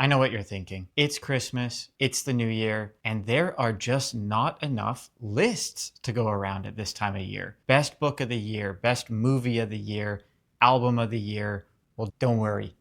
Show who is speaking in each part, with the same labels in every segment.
Speaker 1: I know what you're thinking. It's Christmas, it's the new year, and there are just not enough lists to go around at this time of year. Best book of the year, best movie of the year, album of the year. Well, don't worry.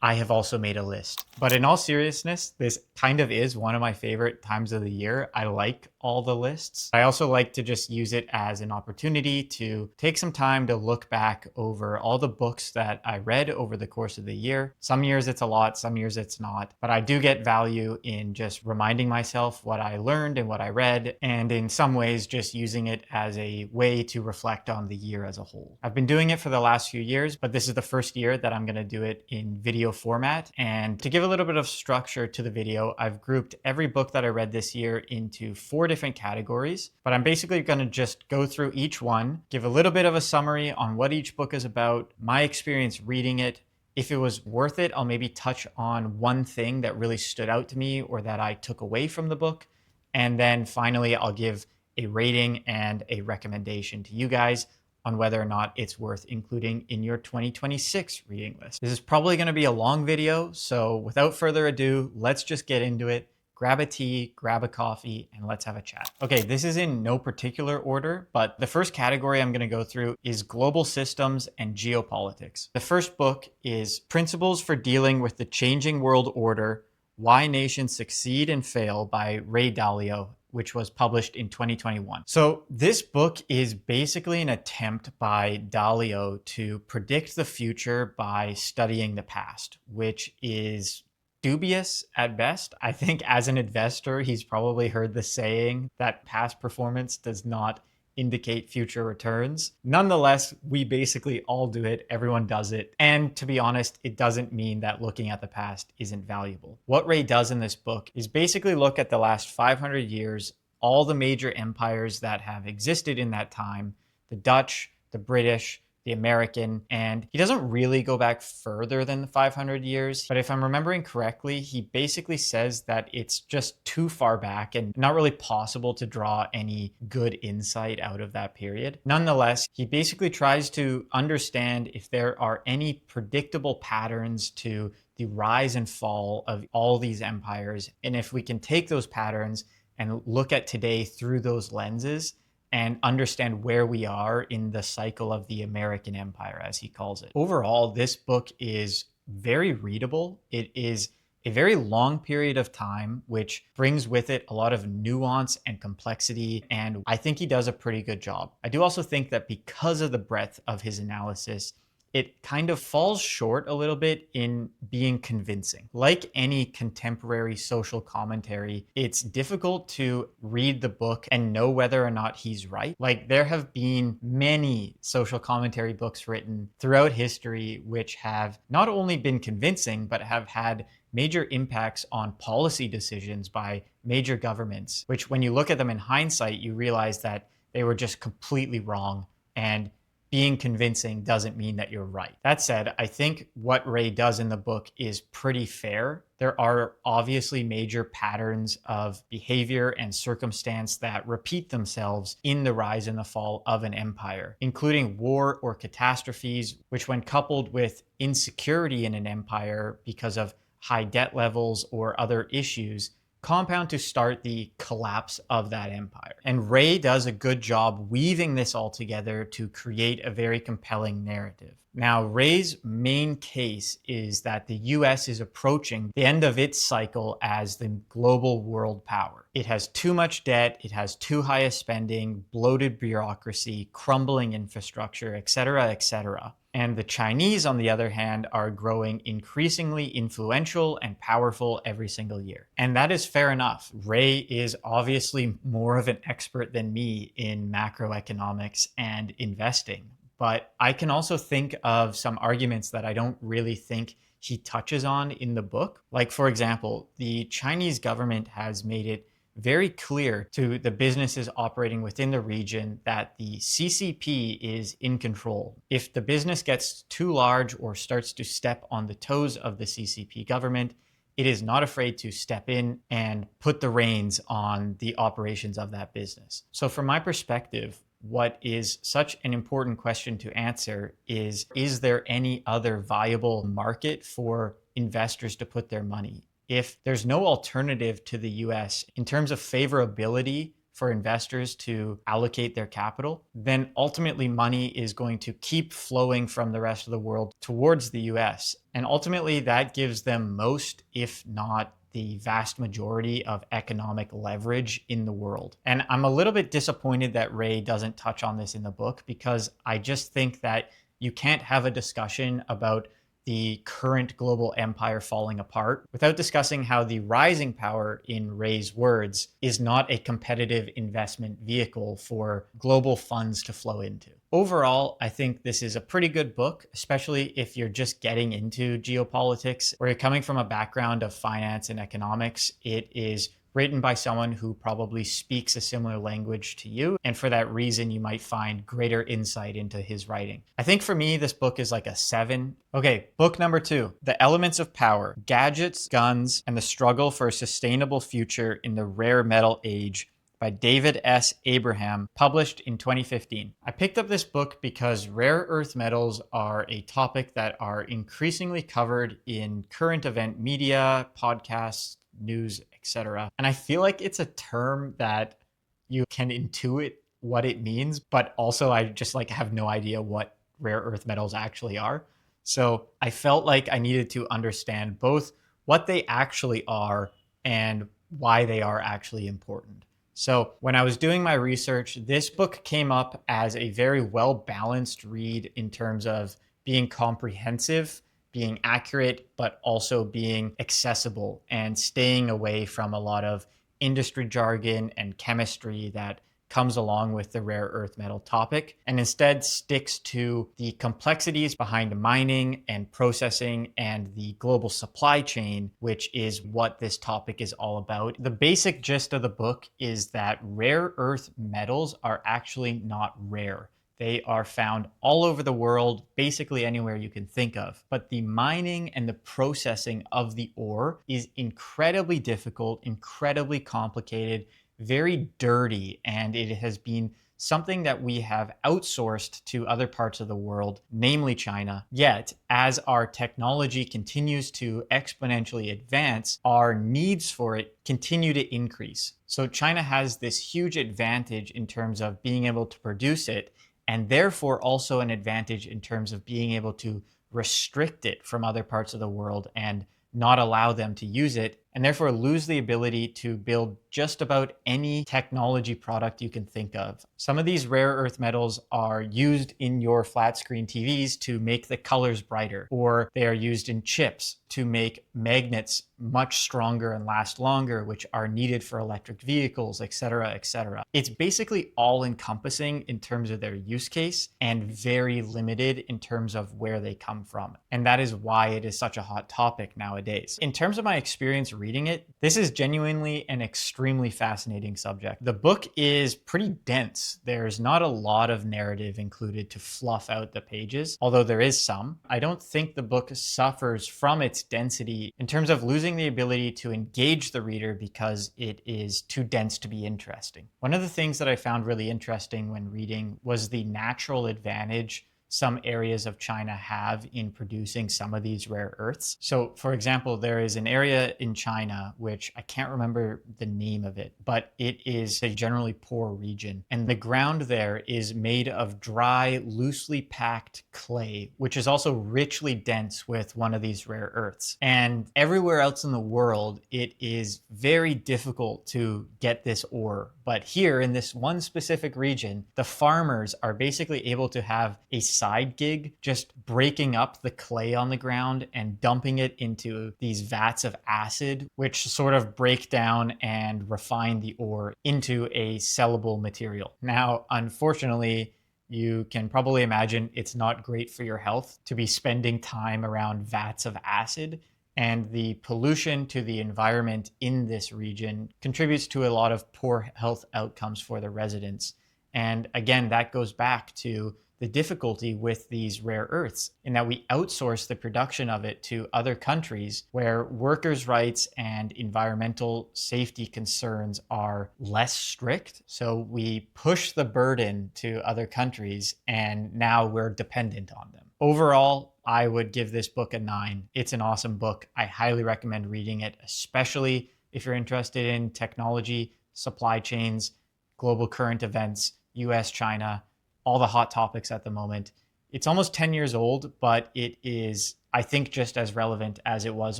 Speaker 1: I have also made a list. But in all seriousness, this kind of is one of my favorite times of the year. I like all the lists. I also like to just use it as an opportunity to take some time to look back over all the books that I read over the course of the year. Some years it's a lot, some years it's not. But I do get value in just reminding myself what I learned and what I read, and in some ways just using it as a way to reflect on the year as a whole. I've been doing it for the last few years, but this is the first year that I'm going to do it in video format. And to give a little bit of structure to the video, I've grouped every book that I read this year into 4 different categories, but I'm basically going to just go through each one, give a little bit of a summary on what each book is about, my experience reading it. If it was worth it, I'll maybe touch on one thing that really stood out to me or that I took away from the book. And then finally, I'll give a rating and a recommendation to you guys on whether or not it's worth including in your 2026 reading list. This is probably going to be a long video, so without further ado, let's just get into it. Grab a tea, grab a coffee, and let's have a chat. Okay, this is in no particular order, but the first category I'm going to go through is global systems and geopolitics. The first book is Principles for Dealing with the Changing World Order: Why Nations Succeed and Fail by Ray Dalio, which was published in 2021. So this book is basically an attempt by Dalio to predict the future by studying the past, which is dubious at best. I think as an investor, he's probably heard the saying that past performance does not indicate future returns. Nonetheless, we basically all do it. Everyone does it. And to be honest, it doesn't mean that looking at the past isn't valuable. What Ray does in this book is basically look at the last 500 years, all the major empires that have existed in that time, the Dutch, the British, the American, and he doesn't really go back further than the 500 years. But if I'm remembering correctly, he basically says that it's just too far back and not really possible to draw any good insight out of that period. Nonetheless, he basically tries to understand if there are any predictable patterns to the rise and fall of all these empires, and if we can take those patterns and look at today through those lenses and understand where we are in the cycle of the American Empire, as he calls it. Overall, this book is very readable. It is a very long period of time, which brings with it a lot of nuance and complexity, and I think he does a pretty good job. I do also think that because of the breadth of his analysis, it kind of falls short a little bit in being convincing. Like any contemporary social commentary, it's difficult to read the book and know whether or not he's right. Like, there have been many social commentary books written throughout history which have not only been convincing, but have had major impacts on policy decisions by major governments, which when you look at them in hindsight, you realize that they were just completely wrong, and being convincing doesn't mean that you're right. That said, I think what Ray does in the book is pretty fair. There are obviously major patterns of behavior and circumstance that repeat themselves in the rise and the fall of an empire, including war or catastrophes, which when coupled with insecurity in an empire because of high debt levels or other issues, compound to start the collapse of that empire. And Ray does a good job weaving this all together to create a very compelling narrative. Now, Ray's main case is that the US is approaching the end of its cycle as the global world power. It has too much debt, it has too high a spending, bloated bureaucracy, crumbling infrastructure, etc., etc. And the Chinese, on the other hand, are growing increasingly influential and powerful every single year. And that is fair enough. Ray is obviously more of an expert than me in macroeconomics and investing. But I can also think of some arguments that I don't really think he touches on in the book. Like, for example, the Chinese government has made it very clear to the businesses operating within the region that the CCP is in control. If the business gets too large or starts to step on the toes of the CCP government, it is not afraid to step in and put the reins on the operations of that business. So from my perspective, what is such an important question to answer is there any other viable market for investors to put their money. If there's no alternative to the US in terms of favorability for investors to allocate their capital, then ultimately money is going to keep flowing from the rest of the world towards the US. And ultimately that gives them most, if not the vast majority of economic leverage in the world. And I'm a little bit disappointed that Ray doesn't touch on this in the book, because I just think that you can't have a discussion about the current global empire falling apart without discussing how the rising power, in Ray's words, is not a competitive investment vehicle for global funds to flow into. Overall, I think this is a pretty good book, especially if you're just getting into geopolitics or you're coming from a background of finance and economics. It is written by someone who probably speaks a similar language to you, and for that reason you might find greater insight into his writing. I think for me this book is like a 7. Okay, book number 2, The Elements of Power: Gadgets, Guns, and the Struggle for a Sustainable Future in the Rare Metal Age, by David S. Abraham, published in 2015. I picked up this book because rare earth metals are a topic that are increasingly covered in current event media, podcasts, news, etc. And I feel like it's a term that you can intuit what it means, but also I just have no idea what rare earth metals actually are. So I felt like I needed to understand both what they actually are and why they are actually important. So when I was doing my research, this book came up as a very well-balanced read in terms of being comprehensive, being accurate, but also being accessible and staying away from a lot of industry jargon and chemistry that comes along with the rare earth metal topic, and instead sticks to the complexities behind mining and processing and the global supply chain, which is what this topic is all about. The basic gist of the book is that rare earth metals are actually not rare. They are found all over the world, basically anywhere you can think of. But the mining and the processing of the ore is incredibly difficult, incredibly complicated, very dirty, and it has been something that we have outsourced to other parts of the world, namely China. Yet, as our technology continues to exponentially advance, our needs for it continue to increase. So China has this huge advantage in terms of being able to produce it, and therefore also an advantage in terms of being able to restrict it from other parts of the world and not allow them to use it, and therefore lose the ability to build just about any technology product you can think of. Some of these rare earth metals are used in your flat screen TVs to make the colors brighter, or they are used in chips to make magnets much stronger and last longer, which are needed for electric vehicles, etc., etc. It's basically all encompassing in terms of their use case and very limited in terms of where they come from. And that is why it is such a hot topic nowadays. In terms of my experience reading it, this is genuinely an extremely fascinating subject. The book is pretty dense. There's not a lot of narrative included to fluff out the pages, although there is some. I don't think the book suffers from its density in terms of losing the ability to engage the reader because it is too dense to be interesting. One of the things that I found really interesting when reading was the natural advantage some areas of China have in producing some of these rare earths. So for example, there is an area in China, which I can't remember the name of it, but it is a generally poor region. And the ground there is made of dry, loosely packed clay, which is also richly dense with one of these rare earths. And everywhere else in the world, it is very difficult to get this ore. But here in this one specific region, the farmers are basically able to have a side gig just breaking up the clay on the ground and dumping it into these vats of acid, which sort of break down and refine the ore into a sellable material. Now, unfortunately, you can probably imagine it's not great for your health to be spending time around vats of acid. And the pollution to the environment in this region contributes to a lot of poor health outcomes for the residents. And again, that goes back to the difficulty with these rare earths in that we outsource the production of it to other countries where workers' rights and environmental safety concerns are less strict. So we push the burden to other countries and now we're dependent on them. Overall, I would give this book a 9. It's an awesome book. I highly recommend reading it, especially if you're interested in technology, supply chains, global current events, US, China, all the hot topics at the moment. It's almost 10 years old, but it is, I think, just as relevant as it was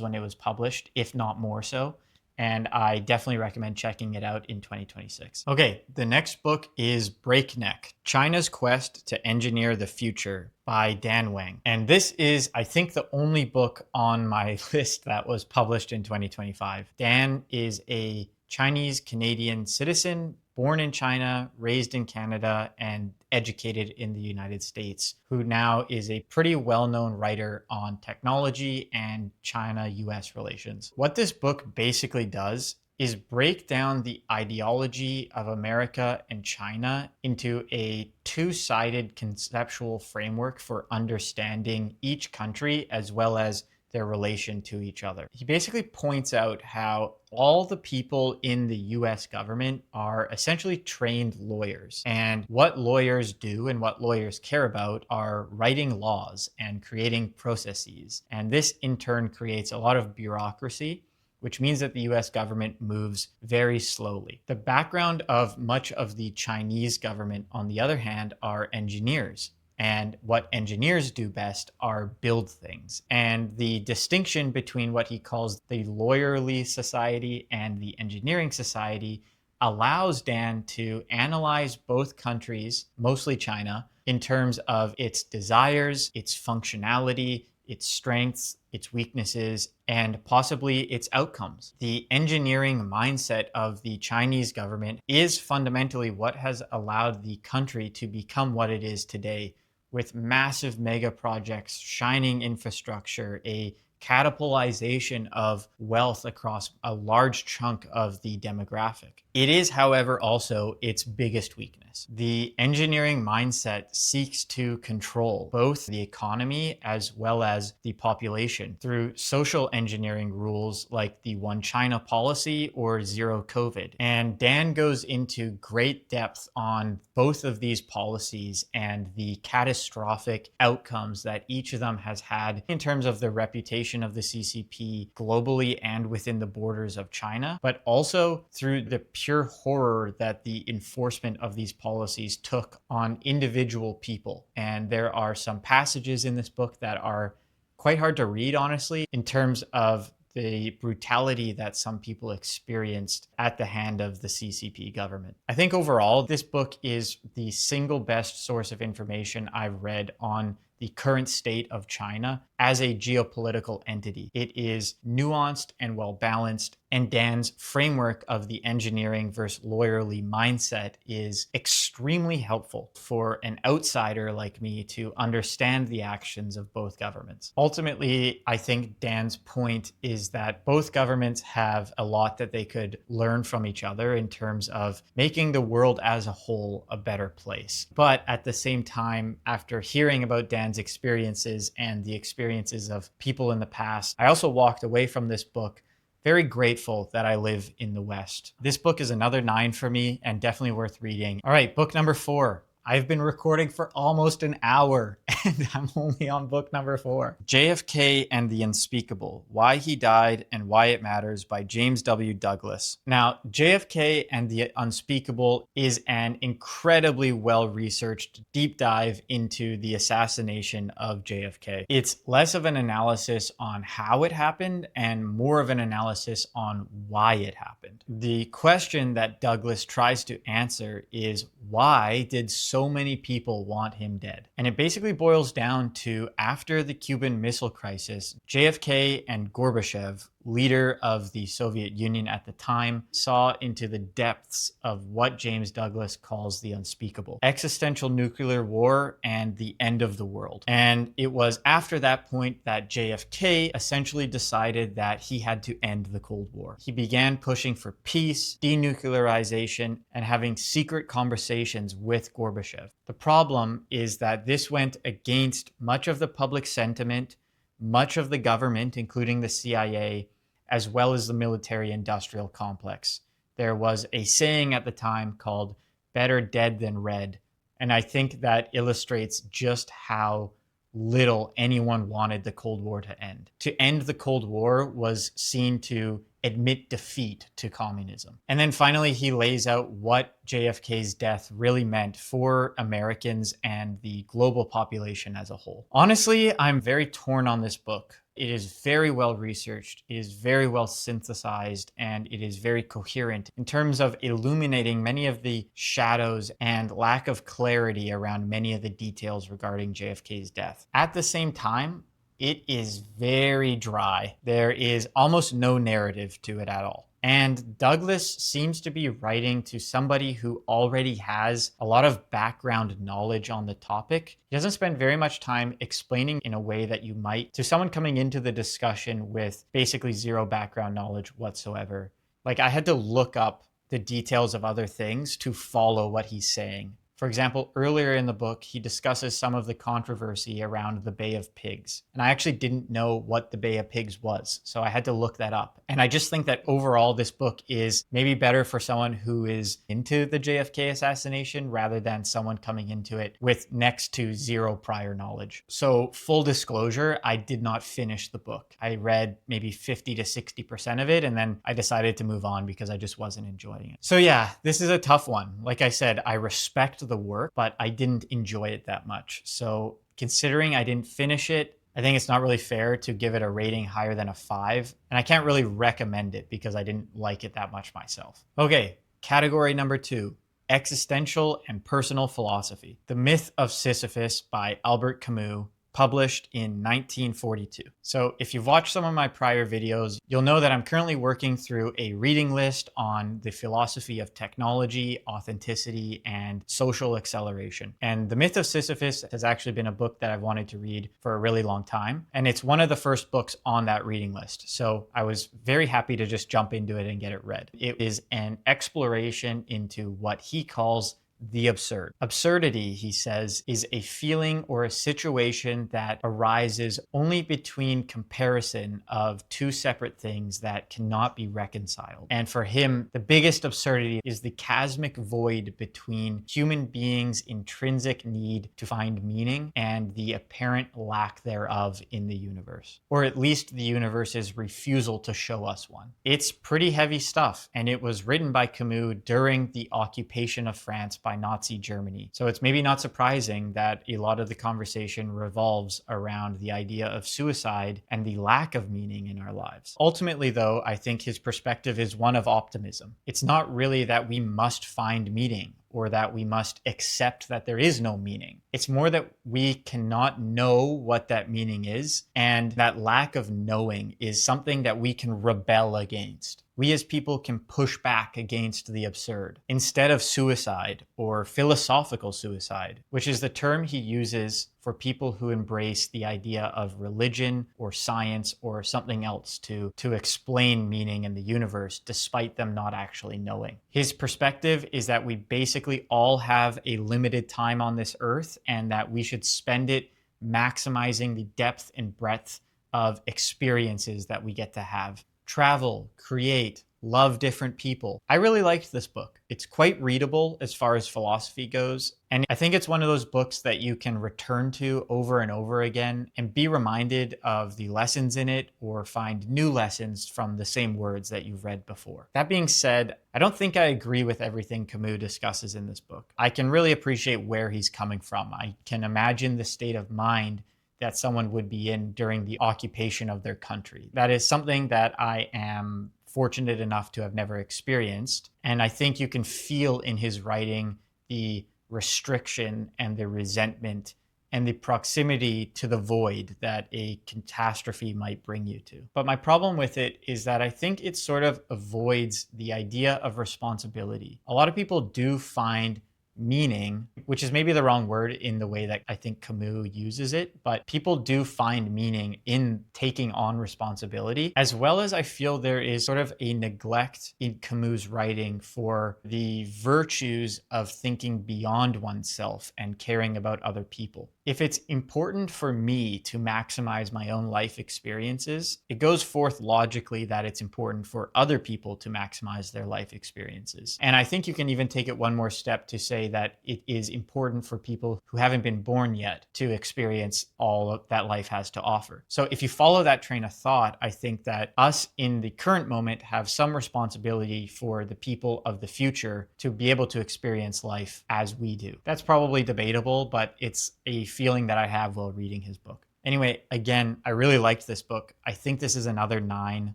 Speaker 1: when it was published, if not more so. And I definitely recommend checking it out in 2026. Okay, the next book is Breakneck, China's Quest to Engineer the Future by Dan Wang. And this is, I think, the only book on my list that was published in 2025. Dan is a Chinese Canadian citizen, born in China, raised in Canada, and educated in the United States, who now is a pretty well-known writer on technology and China-US relations. What this book basically does is break down the ideology of America and China into a two-sided conceptual framework for understanding each country as well as their relation to each other. He basically points out how all the people in the US government are essentially trained lawyers. And what lawyers do and what lawyers care about are writing laws and creating processes. And this in turn creates a lot of bureaucracy, which means that the US government moves very slowly. The background of much of the Chinese government, on the other hand, are engineers. And what engineers do best are build things. And the distinction between what he calls the lawyerly society and the engineering society allows Dan to analyze both countries, mostly China, in terms of its desires, its functionality, its strengths, its weaknesses, and possibly its outcomes. The engineering mindset of the Chinese government is fundamentally what has allowed the country to become what it is today, with massive mega projects, shining infrastructure, a catapultization of wealth across a large chunk of the demographic. It is, however, also its biggest weakness. The engineering mindset seeks to control both the economy as well as the population through social engineering rules like the One China policy or Zero COVID. And Dan goes into great depth on both of these policies and the catastrophic outcomes that each of them has had in terms of the reputation of the CCP globally and within the borders of China, but also through the pure horror that the enforcement of these policies took on individual people. And there are some passages in this book that are quite hard to read, honestly, in terms of the brutality that some people experienced at the hand of the CCP government. I think overall, this book is the single best source of information I've read on the current state of China as a geopolitical entity. It is nuanced and well-balanced, and Dan's framework of the engineering versus lawyerly mindset is extremely helpful for an outsider like me to understand the actions of both governments. Ultimately, I think Dan's point is that both governments have a lot that they could learn from each other in terms of making the world as a whole a better place. But at the same time, after hearing about Dan's experiences and the experiences of people in the past, I also walked away from this book very grateful that I live in the West. This book is another 9 for me and definitely worth reading. All right, book number 4. I've been recording for almost an hour and I'm only on book number 4. JFK and The Unspeakable, Why He Died and Why It Matters by James W. Douglas. Now, JFK and The Unspeakable is an incredibly well-researched deep dive into the assassination of JFK. It's less of an analysis on how it happened and more of an analysis on why it happened. The question that Douglas tries to answer is, why did so many people want him dead? And it basically boils down to, after the Cuban Missile Crisis, JFK and Gorbachev, leader of the Soviet Union at the time, saw into the depths of what James Douglas calls the unspeakable: existential nuclear war and the end of the world. And it was after that point that JFK essentially decided that he had to end the Cold War. He began pushing for peace, denuclearization, and having secret conversations with Gorbachev. The problem is that this went against much of the public sentiment, much of the government, including the CIA, as well as the military-industrial complex. There was a saying at the time called "better dead than red," and I think that illustrates just how little anyone wanted the Cold War to end. To end the Cold War was seen to admit defeat to communism. And then finally, he lays out what JFK's death really meant for Americans and the global population as a whole. Honestly, I'm very torn on this book. It is very well researched, it is very well synthesized, and it is very coherent in terms of illuminating many of the shadows and lack of clarity around many of the details regarding JFK's death. At the same time, it is very dry. There is almost no narrative to it at all. And Douglas seems to be writing to somebody who already has a lot of background knowledge on the topic. He doesn't spend very much time explaining in a way that you might to someone coming into the discussion with basically zero background knowledge whatsoever. Like, I had to look up the details of other things to follow what he's saying. For example, earlier in the book, he discusses some of the controversy around the Bay of Pigs. And I actually didn't know what the Bay of Pigs was, so I had to look that up. And I just think that overall, this book is maybe better for someone who is into the JFK assassination rather than someone coming into it with next to zero prior knowledge. So full disclosure, I did not finish the book. I read maybe 50 to 60% of it, and then I decided to move on because I just wasn't enjoying it. So yeah, this is a tough one. Like I said, I respect the work, but I didn't enjoy it that much. So considering I didn't finish it, I think it's not really fair to give it a rating higher than a 5. And I can't really recommend it because I didn't like it that much myself. Okay, category number 2, existential and personal philosophy. The Myth of Sisyphus by Albert Camus, published in 1942. So if you've watched some of my prior videos, you'll know that I'm currently working through a reading list on the philosophy of technology, authenticity, and social acceleration. And The Myth of Sisyphus has actually been a book that I've wanted to read for a really long time. And it's one of the first books on that reading list. So I was very happy to just jump into it and get it read. It is an exploration into what he calls the absurd. Absurdity, he says, is a feeling or a situation that arises only between comparison of two separate things that cannot be reconciled. And for him, the biggest absurdity is the cosmic void between human beings' intrinsic need to find meaning and the apparent lack thereof in the universe, or at least the universe's refusal to show us one. It's pretty heavy stuff, and it was written by Camus during the occupation of France by Nazi Germany. So it's maybe not surprising that a lot of the conversation revolves around the idea of suicide and the lack of meaning in our lives. Ultimately, though, I think his perspective is one of optimism. It's not really that we must find meaning or that we must accept that there is no meaning. It's more that we cannot know what that meaning is, and that lack of knowing is something that we can rebel against. We as people can push back against the absurd instead of suicide or philosophical suicide, which is the term he uses for people who embrace the idea of religion or science or something else to explain meaning in the universe despite them not actually knowing. His perspective is that we basically all have a limited time on this earth and that we should spend it maximizing the depth and breadth of experiences that we get to have. Travel, create, love different people. I really liked this book. It's quite readable as far as philosophy goes. And I think it's one of those books that you can return to over and over again and be reminded of the lessons in it or find new lessons from the same words that you've read before. That being said, I don't think I agree with everything Camus discusses in this book. I can really appreciate where he's coming from. I can imagine the state of mind that someone would be in during the occupation of their country. That is something that I am fortunate enough to have never experienced. And I think you can feel in his writing the restriction and the resentment and the proximity to the void that a catastrophe might bring you to. But my problem with it is that I think it sort of avoids the idea of responsibility. A lot of people do find meaning, which is maybe the wrong word in the way that I think Camus uses it, but people do find meaning in taking on responsibility, as well as I feel there is sort of a neglect in Camus' writing for the virtues of thinking beyond oneself and caring about other people. If it's important for me to maximize my own life experiences, it goes forth logically that it's important for other people to maximize their life experiences. And I think you can even take it one more step to say that it is important for people who haven't been born yet to experience all that life has to offer. So if you follow that train of thought, I think that us in the current moment have some responsibility for the people of the future to be able to experience life as we do. That's probably debatable, but it's a feeling that I have while reading his book. Anyway, again, I really liked this book. I think this is another 9,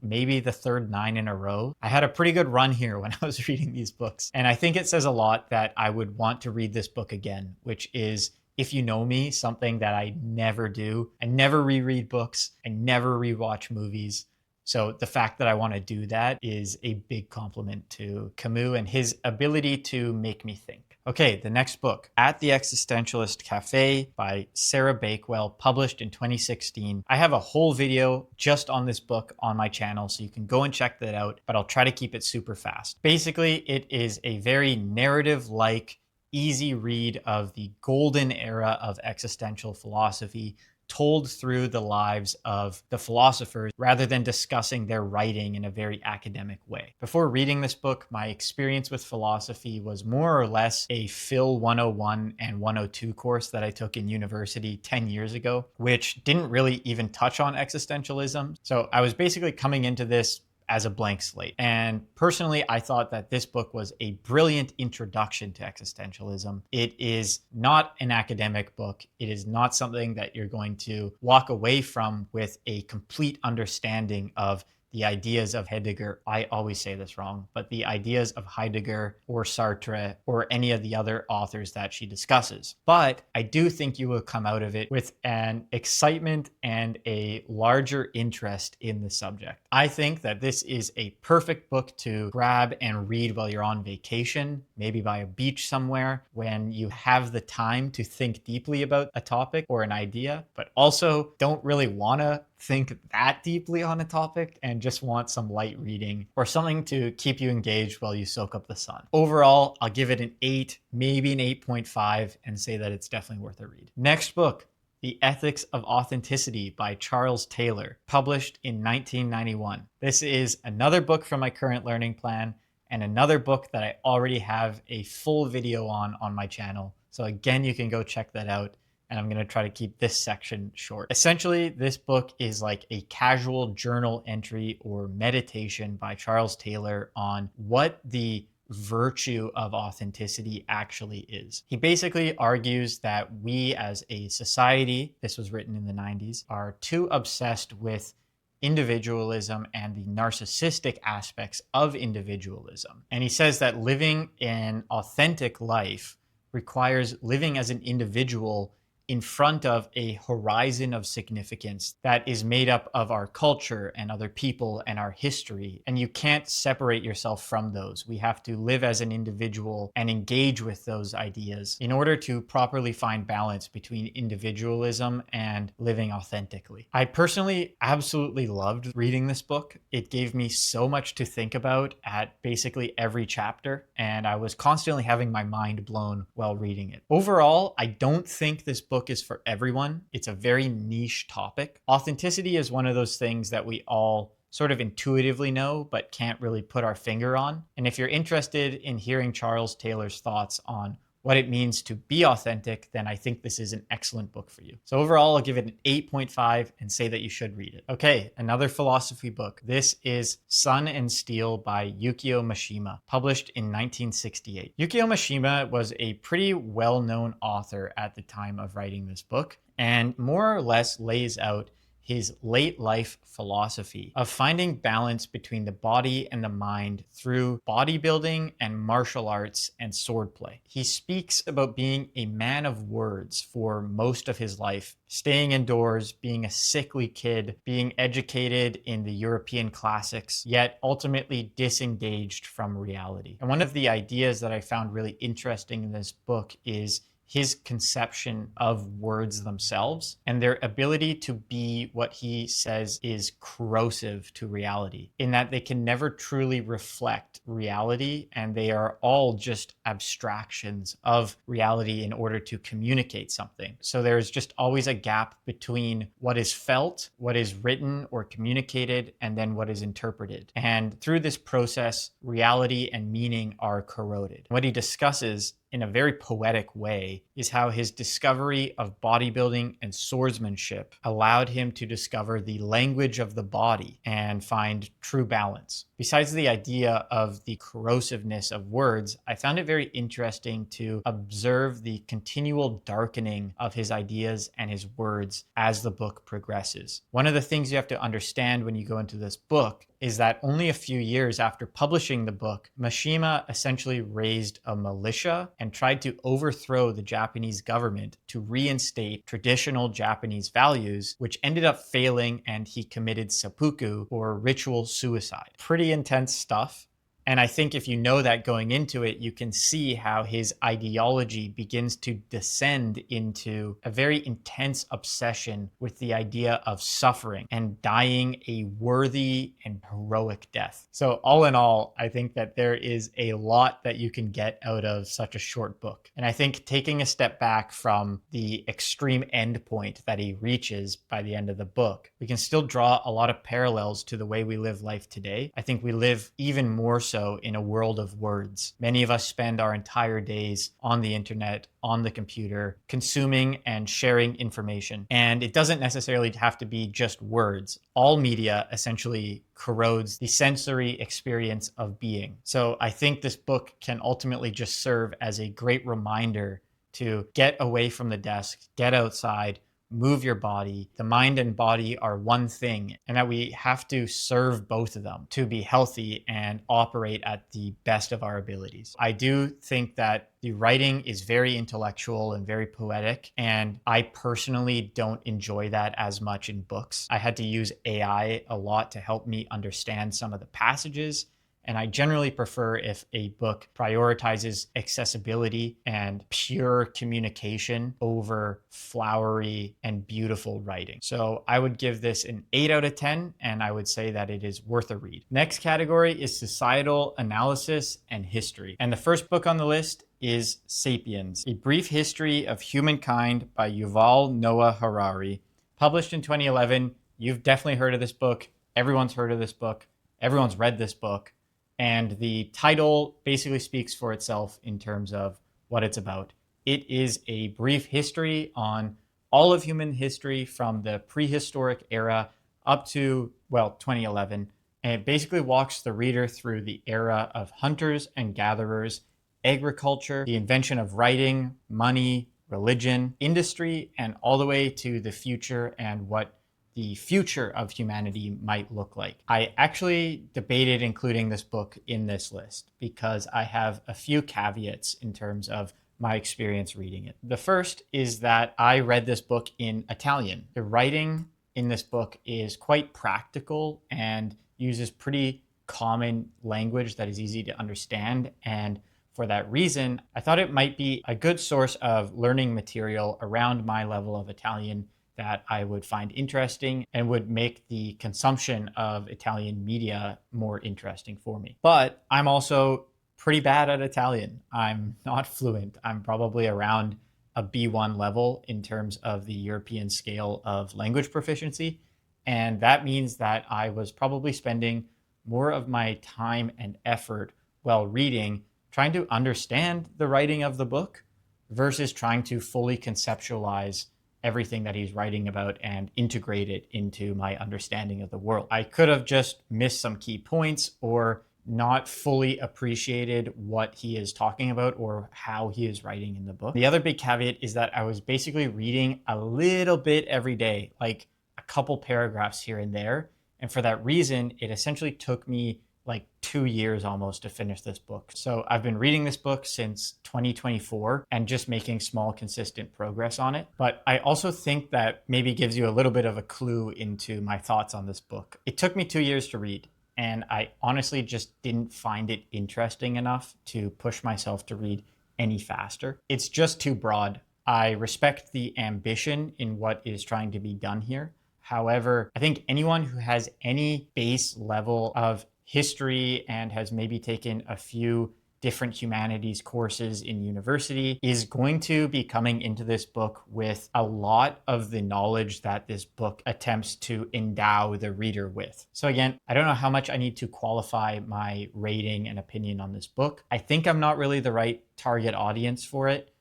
Speaker 1: maybe the third 9 in a row. I had a pretty good run here when I was reading these books. And I think it says a lot that I would want to read this book again, which is, if you know me, something that I never do. I never reread books. I never rewatch movies. So the fact that I want to do that is a big compliment to Camus and his ability to make me think. Okay, the next book, At the Existentialist Cafe by Sarah Bakewell, published in 2016. I have a whole video just on this book on my channel, so you can go and check that out, but I'll try to keep it super fast. Basically, it is a very narrative-like, easy read of the golden era of existential philosophy, told through the lives of the philosophers rather than discussing their writing in a very academic way. Before reading this book, my experience with philosophy was more or less a Phil 101 and 102 course that I took in university 10 years ago, which didn't really even touch on existentialism. So I was basically coming into this as a blank slate. And personally, I thought that this book was a brilliant introduction to existentialism. It is not an academic book. It is not something that you're going to walk away from with a complete understanding of the ideas of Heidegger. I always say this wrong, but the ideas of Heidegger or Sartre or any of the other authors that she discusses. But I do think you will come out of it with an excitement and a larger interest in the subject. I think that this is a perfect book to grab and read while you're on vacation, maybe by a beach somewhere, when you have the time to think deeply about a topic or an idea, but also don't really want to think that deeply on a topic and just want some light reading or something to keep you engaged while you soak up the sun. Overall, I'll give it an 8, maybe an 8.5, and say that it's definitely worth a read. Next book, The Ethics of Authenticity by Charles Taylor, published in 1991. This is another book from my current learning plan and another book that I already have a full video on my channel. So again, you can go check that out. And I'm going to try to keep this section short. Essentially, this book is like a casual journal entry or meditation by Charles Taylor on what the virtue of authenticity actually is. He basically argues that we as a society, this was written in the 90s, are too obsessed with individualism and the narcissistic aspects of individualism. And he says that living an authentic life requires living as an individual in front of a horizon of significance that is made up of our culture and other people and our history. And you can't separate yourself from those. We have to live as an individual and engage with those ideas in order to properly find balance between individualism and living authentically. I personally absolutely loved reading this book. It gave me so much to think about at basically every chapter, and I was constantly having my mind blown while reading it. Overall, I don't think this book is for everyone. It's a very niche topic. Authenticity is one of those things that we all sort of intuitively know, but can't really put our finger on. And if you're interested in hearing Charles Taylor's thoughts on what it means to be authentic, then I think this is an excellent book for you. So overall, I'll give it an 8.5 and say that you should read it. Okay, another philosophy book. This is Sun and Steel by Yukio Mishima, published in 1968. Yukio Mishima was a pretty well-known author at the time of writing this book, and more or less lays out his late life philosophy of finding balance between the body and the mind through bodybuilding and martial arts and swordplay. He speaks about being a man of words for most of his life, staying indoors, being a sickly kid, being educated in the European classics, yet ultimately disengaged from reality. And one of the ideas that I found really interesting in this book is his conception of words themselves and their ability to be what he says is corrosive to reality, in that they can never truly reflect reality and they are all just abstractions of reality in order to communicate something. So there's just always a gap between what is felt, what is written or communicated, and then what is interpreted. And through this process, reality and meaning are corroded. What he discusses in a very poetic way is how his discovery of bodybuilding and swordsmanship allowed him to discover the language of the body and find true balance. Besides the idea of the corrosiveness of words, I found it very interesting to observe the continual darkening of his ideas and his words as the book progresses. One of the things you have to understand when you go into this book is that only a few years after publishing the book, Mishima essentially raised a militia and tried to overthrow the Japanese government to reinstate traditional Japanese values, which ended up failing, and he committed seppuku, or ritual suicide. Pretty intense stuff. And I think if you know that going into it, you can see how his ideology begins to descend into a very intense obsession with the idea of suffering and dying a worthy and heroic death. So all in all, I think that there is a lot that you can get out of such a short book. And I think taking a step back from the extreme endpoint that he reaches by the end of the book, we can still draw a lot of parallels to the way we live life today. I think we live even more so in a world of words. Many of us spend our entire days on the internet, on the computer, consuming and sharing information. And it doesn't necessarily have to be just words. All media essentially corrodes the sensory experience of being. So I think this book can ultimately just serve as a great reminder to get away from the desk, get outside, move your body. The mind and body are one thing, and that we have to serve both of them to be healthy and operate at the best of our abilities. I do think that the writing is very intellectual and very poetic, and I personally don't enjoy that as much in books. I had to use AI a lot to help me understand some of the passages. And I generally prefer if a book prioritizes accessibility and pure communication over flowery and beautiful writing. So I would give this an 8 out of 10, and I would say that it is worth a read. Next category is societal analysis and history. And the first book on the list is Sapiens, A Brief History of Humankind by Yuval Noah Harari, published in 2011. You've definitely heard of this book. Everyone's heard of this book. Everyone's read this book. And the title basically speaks for itself in terms of what it's about. It is a brief history on all of human history from the prehistoric era up to, 2011. And it basically walks the reader through the era of hunters and gatherers, agriculture, the invention of writing, money, religion, industry, and all the way to the future and what the future of humanity might look like. I actually debated including this book in this list because I have a few caveats in terms of my experience reading it. The first is that I read this book in Italian. The writing in this book is quite practical and uses pretty common language that is easy to understand. And for that reason, I thought it might be a good source of learning material around my level of Italian that I would find interesting and would make the consumption of Italian media more interesting for me. But I'm also pretty bad at Italian. I'm not fluent. I'm probably around a B1 level in terms of the European scale of language proficiency. And that means that I was probably spending more of my time and effort while reading, trying to understand the writing of the book versus trying to fully conceptualize everything that he's writing about and integrate it into my understanding of the world. I could have just missed some key points or not fully appreciated what he is talking about or how he is writing in the book. The other big caveat is that I was basically reading a little bit every day, like a couple paragraphs here and there. And for that reason, it essentially took me like 2 years almost to finish this book. So I've been reading this book since 2024 and just making small, consistent progress on it. But I also think that maybe gives you a little bit of a clue into my thoughts on this book. It took me 2 years to read, and I honestly just didn't find it interesting enough to push myself to read any faster. It's just too broad. I respect the ambition in what is trying to be done here. However, I think anyone who has any base level of history and has maybe taken a few different humanities courses in university is going to be coming into this book with a lot of the knowledge that this book attempts to endow the reader with. So again, I don't know how much I need to qualify my rating and opinion on this book. I think I'm not really the right target audience for it.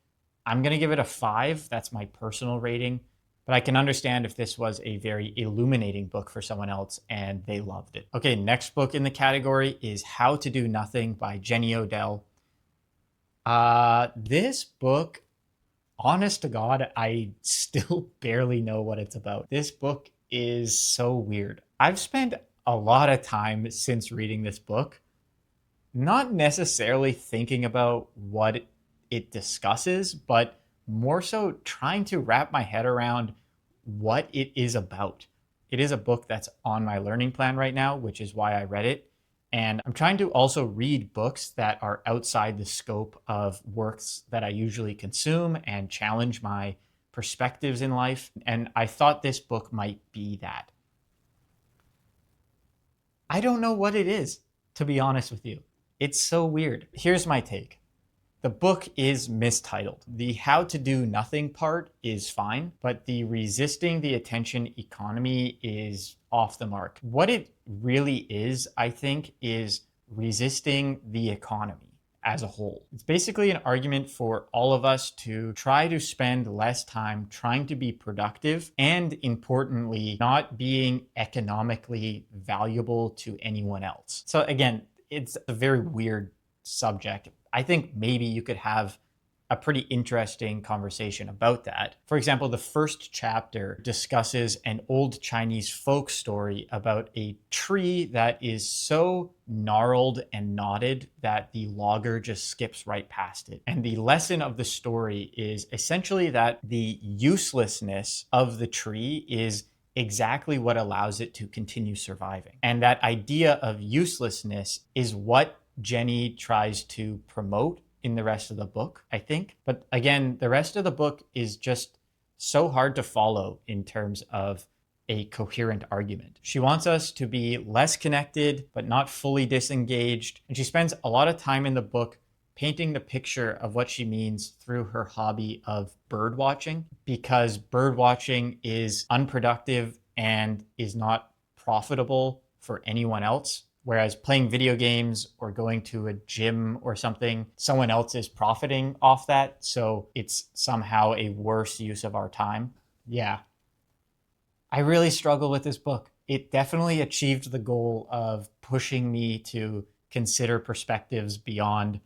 Speaker 1: I'm going to give it a 5. That's my personal rating. But I can understand if this was a very illuminating book for someone else and they loved it. Okay, next book in the category is How to Do Nothing by Jenny Odell. This book, honest to God, I still barely know what it's about. This book is so weird. I've spent a lot of time since reading this book, not necessarily thinking about what it discusses, but more so trying to wrap my head around what it is about. It is a book that's on my learning plan right now, which is why I read it. And I'm trying to also read books that are outside the scope of works that I usually consume and challenge my perspectives in life. And I thought this book might be that. I don't know what it is, to be honest with you. It's so weird. Here's my take. The book is mistitled. The how to do nothing part is fine, but the resisting the attention economy is off the mark. What it really is, I think, is resisting the economy as a whole. It's basically an argument for all of us to try to spend less time trying to be productive and, importantly, not being economically valuable to anyone else. So again, it's a very weird subject. I think maybe you could have a pretty interesting conversation about that. For example, the first chapter discusses an old Chinese folk story about a tree that is so gnarled and knotted that the logger just skips right past it. And the lesson of the story is essentially that the uselessness of the tree is exactly what allows it to continue surviving. And that idea of uselessness is what Jenny tries to promote in the rest of the book, I think. But again, the rest of the book is just so hard to follow in terms of a coherent argument. She wants us to be less connected, but not fully disengaged. And she spends a lot of time in the book painting the picture of what she means through her hobby of bird watching, because bird watching is unproductive and is not profitable for anyone else. Whereas playing video games or going to a gym or something, someone else is profiting off that. So it's somehow a worse use of our time. Yeah. I really struggle with this book. It definitely achieved the goal of pushing me to consider perspectives beyond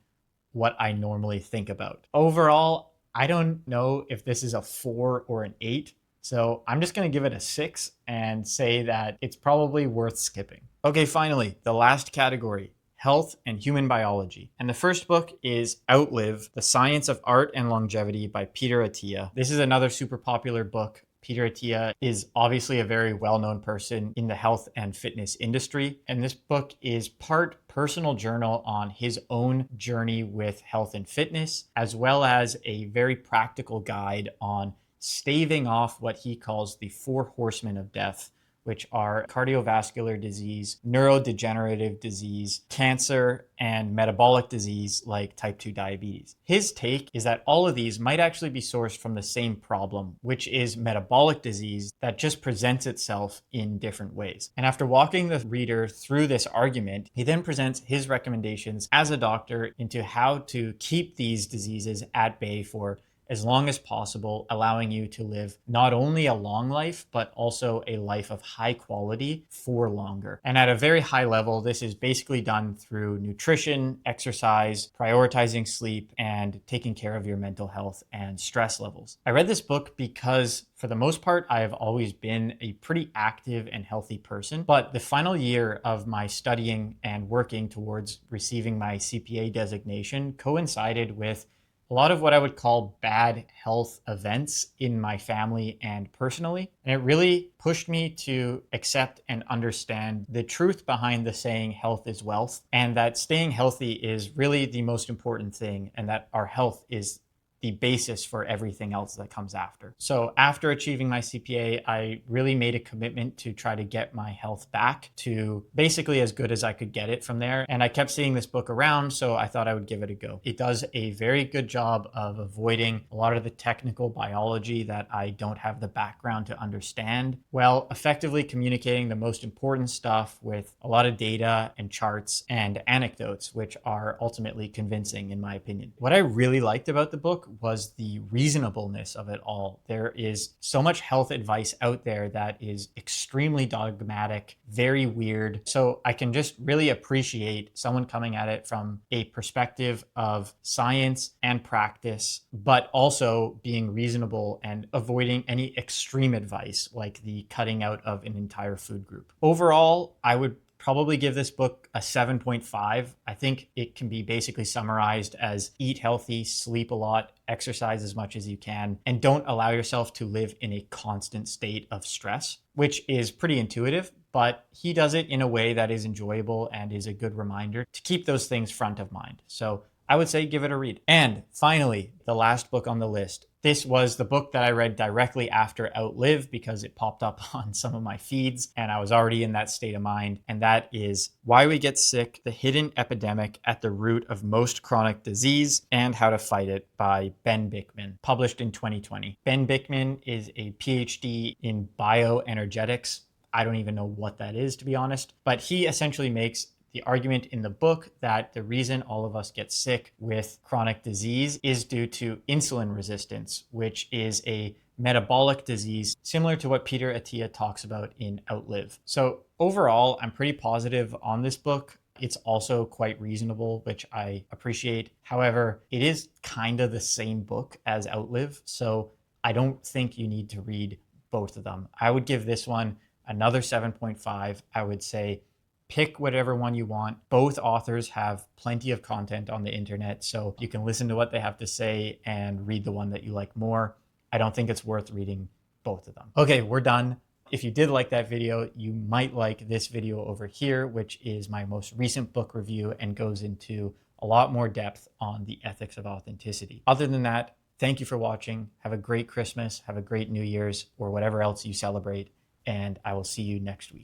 Speaker 1: what I normally think about. Overall, I don't know if this is a 4 or an 8. So I'm just going to give it a 6 and say that it's probably worth skipping. Okay, finally, the last category, health and human biology. And the first book is Outlive, The Science of Art and Longevity by Peter Attia. This is another super popular book. Peter Attia is obviously a very well-known person in the health and fitness industry. And this book is part personal journal on his own journey with health and fitness, as well as a very practical guide on staving off what he calls the 4 horsemen of death, which are cardiovascular disease, neurodegenerative disease, cancer, and metabolic disease like type 2 diabetes. His take is that all of these might actually be sourced from the same problem, which is metabolic disease that just presents itself in different ways. And after walking the reader through this argument, he then presents his recommendations as a doctor into how to keep these diseases at bay for as long as possible, allowing you to live not only a long life, but also a life of high quality for longer. And at a very high level, this is basically done through nutrition, exercise, prioritizing sleep, and taking care of your mental health and stress levels. I read this book because for the most part, I have always been a pretty active and healthy person, but the final year of my studying and working towards receiving my CPA designation coincided with a lot of what I would call bad health events in my family and personally. And it really pushed me to accept and understand the truth behind the saying health is wealth, and that staying healthy is really the most important thing, and that our health is the basis for everything else that comes after. So after achieving my CPA, I really made a commitment to try to get my health back to basically as good as I could get it from there. And I kept seeing this book around, so I thought I would give it a go. It does a very good job of avoiding a lot of the technical biology that I don't have the background to understand, while effectively communicating the most important stuff with a lot of data and charts and anecdotes, which are ultimately convincing in my opinion. What I really liked about the book was the reasonableness of it all. There is so much health advice out there that is extremely dogmatic, very weird. So I can just really appreciate someone coming at it from a perspective of science and practice, but also being reasonable and avoiding any extreme advice like the cutting out of an entire food group. Overall, I would probably give this book a 7.5. I think it can be basically summarized as eat healthy, sleep a lot, exercise as much as you can, and don't allow yourself to live in a constant state of stress, which is pretty intuitive, but he does it in a way that is enjoyable and is a good reminder to keep those things front of mind. So I would say give it a read. And finally, the last book on the list. This was the book that I read directly after Outlive because it popped up on some of my feeds and I was already in that state of mind. And that is Why We Get Sick, The Hidden Epidemic at the Root of Most Chronic Disease and How to Fight It by Ben Bikman, published in 2020. Ben Bikman is a PhD in bioenergetics. I don't even know what that is, to be honest, but he essentially makes the argument in the book that the reason all of us get sick with chronic disease is due to insulin resistance, which is a metabolic disease similar to what Peter Attia talks about in Outlive. So overall, I'm pretty positive on this book. It's also quite reasonable, which I appreciate. However, it is kind of the same book as Outlive, so I don't think you need to read both of them. I would give this one another 7.5. I would say pick whatever one you want. Both authors have plenty of content on the internet, so you can listen to what they have to say and read the one that you like more. I don't think it's worth reading both of them. Okay, we're done. If you did like that video, you might like this video over here, which is my most recent book review and goes into a lot more depth on the ethics of authenticity. Other than that, thank you for watching. Have a great Christmas, have a great New Year's, or whatever else you celebrate, and I will see you next week.